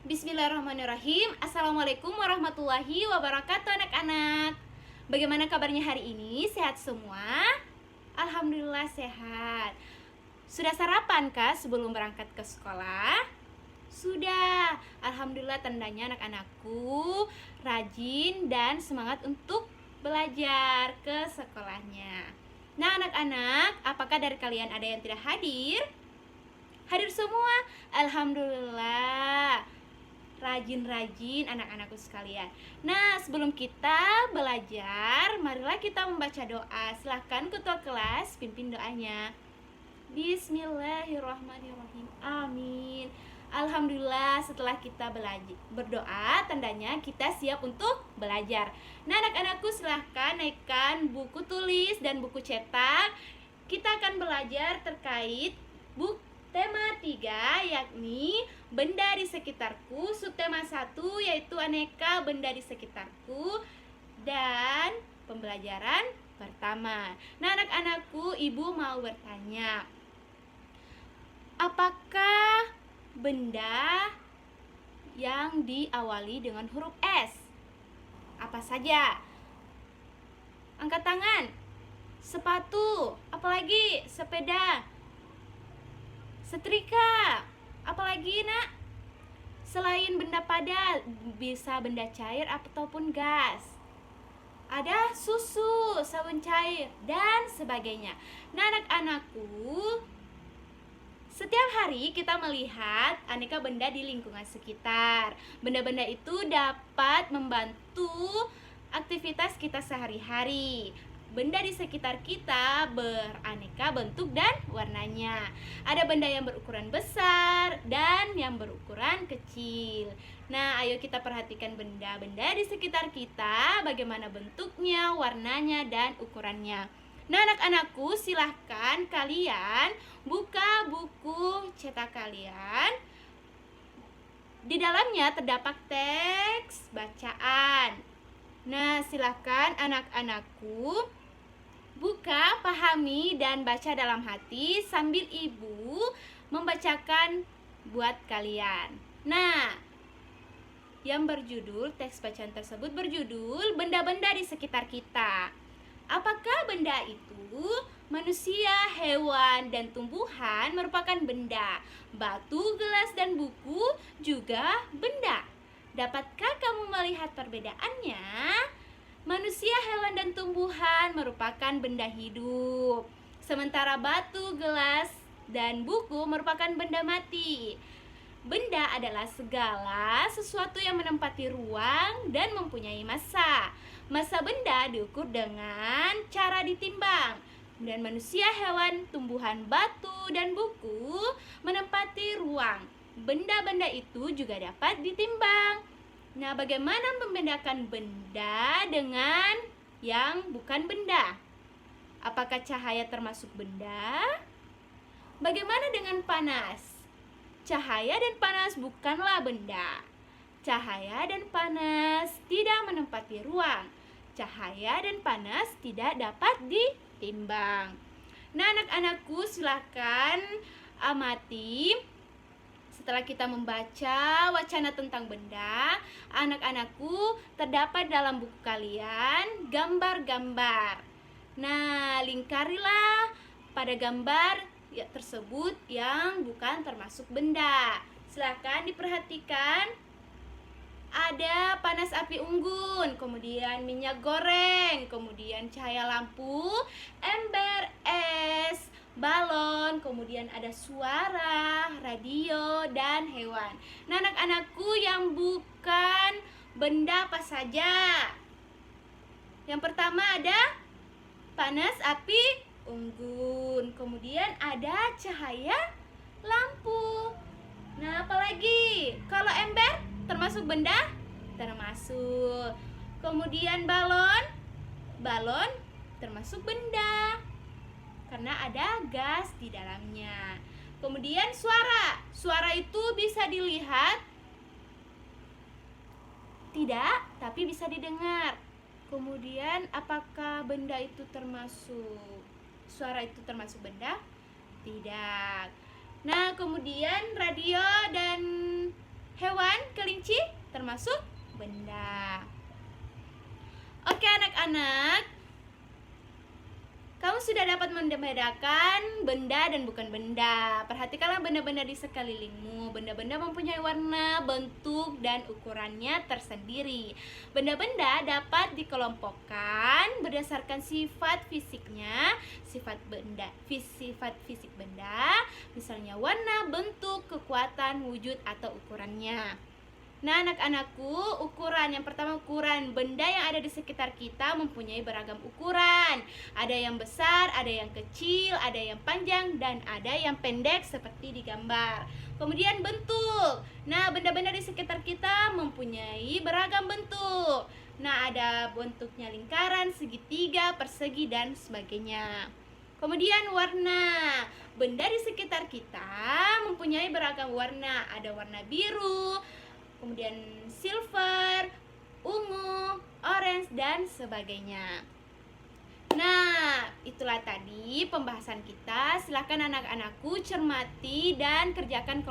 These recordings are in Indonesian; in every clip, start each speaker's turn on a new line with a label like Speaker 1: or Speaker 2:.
Speaker 1: Bismillahirrahmanirrahim. Assalamualaikum warahmatullahi wabarakatuh anak-anak. Bagaimana kabarnya hari ini? Sehat semua? Alhamdulillah sehat. Sudah sarapan kah sebelum berangkat ke sekolah? Sudah. Alhamdulillah, tandanya anak-anakku rajin dan semangat untuk belajar ke sekolahnya. Nah anak-anak, apakah dari kalian ada yang tidak hadir? Hadir semua? Alhamdulillah, rajin-rajin anak-anakku sekalian. Nah, sebelum kita belajar, marilah kita membaca doa. Silahkan ketua kelas pimpin doanya. Bismillahirrahmanirrahim. Amin. Alhamdulillah, setelah kita berdoa, tandanya kita siap untuk belajar. Nah, anak-anakku silahkan naikkan buku tulis dan buku cetak. Kita akan belajar terkait tema 3, yakni benda di sekitarku. Subtema 1 yaitu aneka benda di sekitarku. Dan pembelajaran pertama. Nah anak-anakku, ibu mau bertanya, apakah benda yang diawali dengan huruf S? Apa saja? Angkat tangan. Sepatu, apalagi? Sepeda, setrika, apalagi nak? Selain benda padat, bisa benda cair ataupun gas. Ada susu, sabun cair, dan sebagainya. Nah anak-anakku, setiap hari kita melihat aneka benda di lingkungan sekitar. Benda-benda itu dapat membantu aktivitas kita sehari-hari. Benda di sekitar kita beraneka bentuk dan warnanya. Ada benda yang berukuran besar dan yang berukuran kecil. Nah, ayo kita perhatikan benda-benda di sekitar kita, bagaimana bentuknya, warnanya, dan ukurannya. Nah, anak-anakku, silahkan kalian buka buku cetak kalian. Di dalamnya terdapat teks bacaan. Nah, silahkan anak-anakku buka, pahami, dan baca dalam hati sambil ibu membacakan buat kalian. Nah, yang berjudul, teks bacaan tersebut berjudul benda-benda di sekitar kita. Apakah benda itu? Manusia, hewan, dan tumbuhan merupakan benda. Batu, gelas, dan buku juga benda. Dapatkah kamu melihat perbedaannya? Manusia, hewan, dan tumbuhan merupakan benda hidup, sementara batu, gelas, dan buku merupakan benda mati. Benda adalah segala sesuatu yang menempati ruang dan mempunyai massa. Massa benda diukur dengan cara ditimbang. Dan manusia, hewan, tumbuhan, batu, dan buku menempati ruang. Benda-benda itu juga dapat ditimbang. Nah, bagaimana membedakan benda dengan yang bukan benda? Apakah cahaya termasuk benda? Bagaimana dengan panas? Cahaya dan panas bukanlah benda. Cahaya dan panas tidak menempati ruang. Cahaya dan panas tidak dapat ditimbang. Nah, anak-anakku, silakan amati. Setelah kita membaca wacana tentang benda, anak-anakku, terdapat dalam buku kalian gambar-gambar. Nah, lingkarilah pada gambar tersebut yang bukan termasuk benda. Silakan diperhatikan. Ada panas api unggun, kemudian minyak goreng, kemudian cahaya lampu, ember es, balon, kemudian ada suara, radio, dan hewan. Nah, anak-anakku, yang bukan benda apa saja? Yang pertama ada panas api unggun, kemudian ada cahaya lampu. Nah, apalagi? Kalau ember termasuk benda? Termasuk. Kemudian balon? Balon termasuk benda karena ada gas di dalamnya. Kemudian suara. Suara itu bisa dilihat? Tidak, tapi bisa didengar. Kemudian apakah benda itu termasuk? Suara itu termasuk benda? Tidak. Nah, kemudian radio dan hewan, kelinci, termasuk benda. Oke anak-anak, kamu sudah dapat membedakan benda dan bukan benda. Perhatikanlah benda-benda di sekelilingmu. Benda-benda mempunyai warna, bentuk, dan ukurannya tersendiri. Benda-benda dapat dikelompokkan berdasarkan sifat fisiknya, sifat fisik benda, misalnya warna, bentuk, kekuatan, wujud, atau ukurannya. Nah, anak-anakku, yang pertama ukuran benda yang ada di sekitar kita mempunyai beragam ukuran. Ada yang besar, ada yang kecil, ada yang panjang, dan ada yang pendek seperti di gambar. Kemudian bentuk. Nah, benda-benda di sekitar kita mempunyai beragam bentuk. Nah, ada bentuknya lingkaran, segitiga, persegi, dan sebagainya. Kemudian warna. Benda di sekitar kita mempunyai beragam warna. Ada warna biru, kemudian silver, ungu, orange, dan sebagainya. Nah, itulah tadi pembahasan kita. Silakan anak-anakku cermati dan kerjakan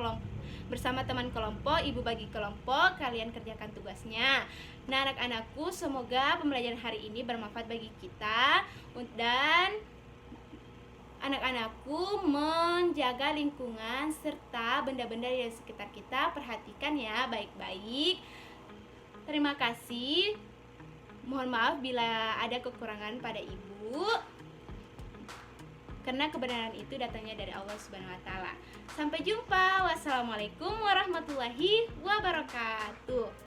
Speaker 1: bersama teman kelompok. Ibu bagi kelompok, kalian kerjakan tugasnya. Nah, anak-anakku, semoga pembelajaran hari ini bermanfaat bagi kita dan anak-anakku menjaga lingkungan serta benda-benda di sekitar kita. Perhatikan ya baik-baik. Terima kasih. Mohon maaf bila ada kekurangan pada ibu, karena kebenaran itu datangnya dari Allah Subhanahu wa Ta'ala. Sampai jumpa. Wassalamualaikum warahmatullahi wabarakatuh.